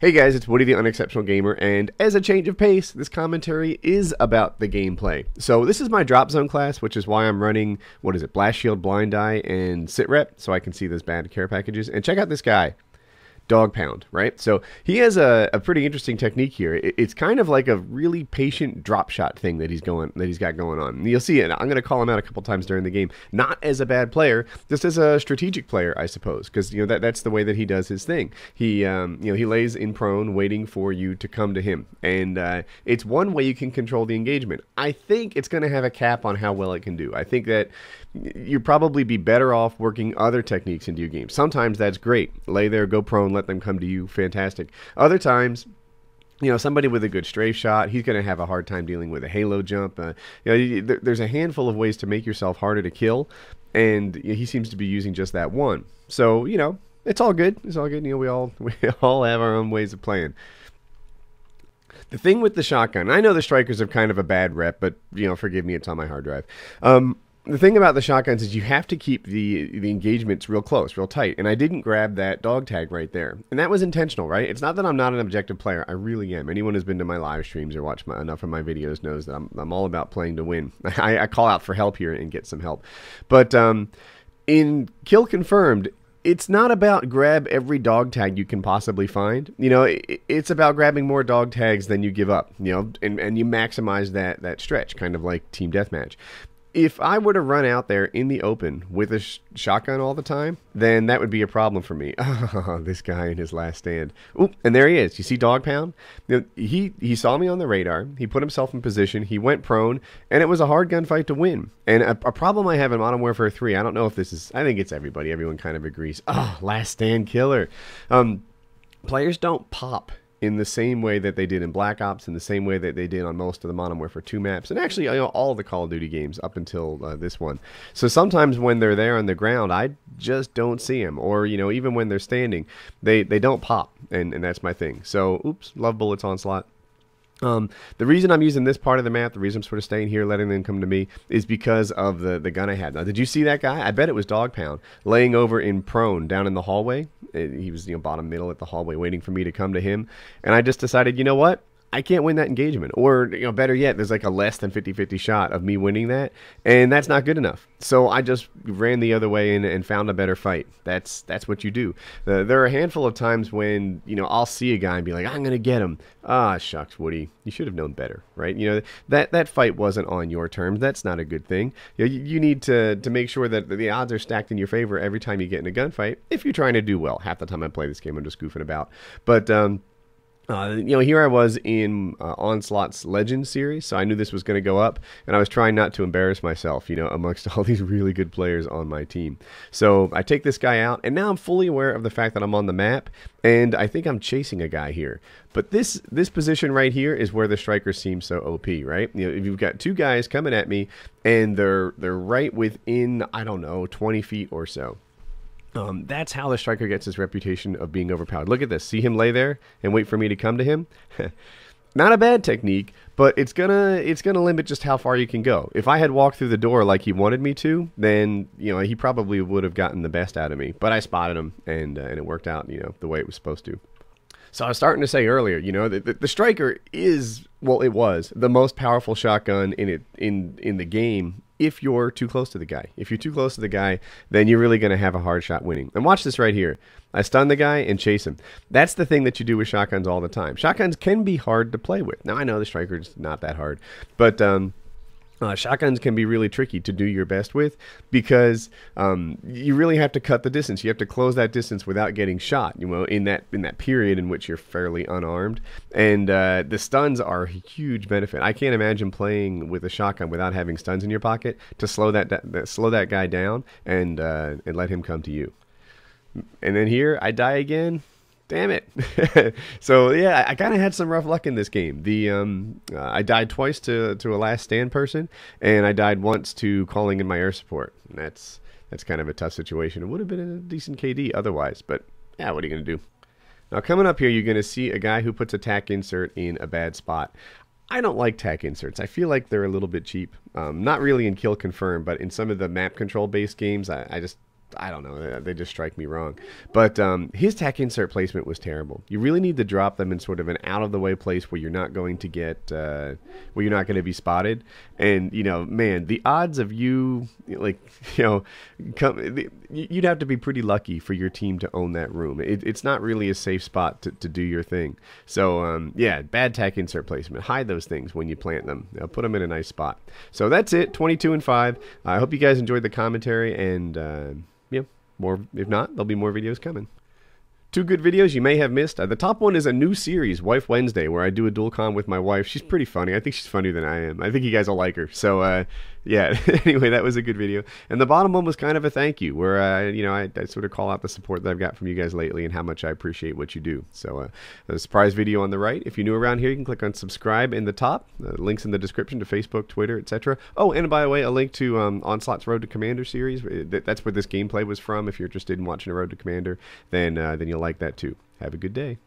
Hey guys, it's Woody the Unexceptional Gamer, and as a change of pace, this commentary is about the gameplay. So this is my drop zone class, which is why I'm running, Blast Shield, Blind Eye, and Sit Rep, so I can see those bad care packages. And check out this guy. Dog Pound, right? So he has a pretty interesting technique here. It's kind of like a really patient drop shot thing that he's got going on. And you'll see it. I'm going to call him out a couple times during the game, not as a bad player, just as a strategic player, I suppose, because that's the way that he does his thing. He he lays in prone, waiting for you to come to him, and it's one way you can control the engagement. I think it's going to have a cap on how well it can do. I think that you'd probably be better off working other techniques into your game. Sometimes that's great. Lay there, go prone, let them come to you. Fantastic. Other times, somebody with a good strafe shot, he's going to have a hard time dealing with a halo jump. There's a handful of ways to make yourself harder to kill, and he seems to be using just that one. So, it's all good. It's all good. We all have our own ways of playing. The thing with the shotgun, I know the strikers have kind of a bad rep, but, forgive me, it's on my hard drive. The thing about the shotguns is you have to keep the engagements real close, real tight. And I didn't grab that dog tag right there. And that was intentional, right? It's not that I'm not an objective player. I really am. Anyone who's been to my live streams or watched enough of my videos knows that I'm all about playing to win. I call out for help here and get some help. But in Kill Confirmed, it's not about grab every dog tag you can possibly find. It's about grabbing more dog tags than you give up, and you maximize that stretch, kind of like Team Deathmatch. If I were to run out there in the open with a shotgun all the time, then that would be a problem for me. Oh, this guy in his last stand. Oop, and there he is. You see Dog Pound? He saw me on the radar. He put himself in position. He went prone, and it was a hard gunfight to win. And a problem I have in Modern Warfare 3, I don't know if this is... I think it's everybody. Everyone kind of agrees. Oh, last stand killer. Players don't pop in the same way that they did in Black Ops, in the same way that they did on most of the Modern Warfare 2 maps, and actually all the Call of Duty games up until this one. So sometimes when they're there on the ground, I just don't see them, or even when they're standing, they don't pop, and that's my thing. So, oops, love bullets onslaught. The reason I'm using this part of the map, the reason I'm sort of staying here, letting them come to me, is because of the gun I had. Now, did you see that guy? I bet it was Dog Pound, laying over in prone down in the hallway. He was bottom middle at the hallway waiting for me to come to him. And I just decided, you know what? I can't win that engagement. Or, better yet, there's like a less than 50-50 shot of me winning that, and that's not good enough. So I just ran the other way and found a better fight. That's what you do. There are a handful of times when, I'll see a guy and be like, I'm going to get him. Ah, shucks, Woody. You should have known better, right? That fight wasn't on your terms. That's not a good thing. You need to make sure that the odds are stacked in your favor every time you get in a gunfight, if you're trying to do well. Half the time I play this game, I'm just goofing about. But, here I was in Onslaught's Legends series, so I knew this was going to go up, and I was trying not to embarrass myself, amongst all these really good players on my team. So I take this guy out, and now I'm fully aware of the fact that I'm on the map, and I think I'm chasing a guy here. But this position right here is where the strikers seem so OP, right? If you've got two guys coming at me, and they're right within, 20 feet or so. That's how the striker gets his reputation of being overpowered. Look at this. See him lay there and wait for me to come to him? Not a bad technique, but it's gonna limit just how far you can go. If I had walked through the door like he wanted me to, then he probably would have gotten the best out of me. But I spotted him, and it worked out the way it was supposed to. So I was starting to say earlier, the striker is, well, it was the most powerful shotgun in the game. If you're too close to the guy. If you're too close to the guy, then you're really going to have a hard shot winning. And watch this right here. I stun the guy and chase him. That's the thing that you do with shotguns all the time. Shotguns can be hard to play with. Now, I know the striker's not that hard, but shotguns can be really tricky to do your best with because you really have to cut the distance. You have to close that distance without getting shot, in that period in which you're fairly unarmed. And the stuns are a huge benefit. I can't imagine playing with a shotgun without having stuns in your pocket to slow that guy down and let him come to you. And then here, I die again. Damn it. So, yeah, I kind of had some rough luck in this game. I died twice to a last stand person, and I died once to calling in my air support. And that's kind of a tough situation. It would have been a decent KD otherwise, but, yeah, what are you going to do? Now, coming up here, you're going to see a guy who puts a tack insert in a bad spot. I don't like tack inserts. I feel like they're a little bit cheap. Not really in Kill Confirm, but in some of the map control based games, I don't know. They just strike me wrong. But his tack insert placement was terrible. You really need to drop them in sort of an out of the way place where you're not going to get, where you're not going to be spotted. And man, the odds of you, like, you'd have to be pretty lucky for your team to own that room. It's not really a safe spot to do your thing. So yeah, bad tack insert placement. Hide those things when you plant them. Put them in a nice spot. So that's it. 22 and 5. I hope you guys enjoyed the commentary and. More, if not, there'll be more videos coming. 2 good videos you may have missed. The top one is a new series, Wife Wednesday, where I do a dual com with my wife. She's pretty funny. I think she's funnier than I am. I think you guys will like her. So, yeah. Anyway, that was a good video. And the bottom one was kind of a thank you, where I sort of call out the support that I've got from you guys lately and how much I appreciate what you do. So, a surprise video on the right. If you're new around here, you can click on subscribe in the top. Links in the description to Facebook, Twitter, etc. Oh, and by the way, a link to Onslaught's Road to Commander series. That's where this gameplay was from. If you're interested in watching a Road to Commander, then you'll like that too. Have a good day.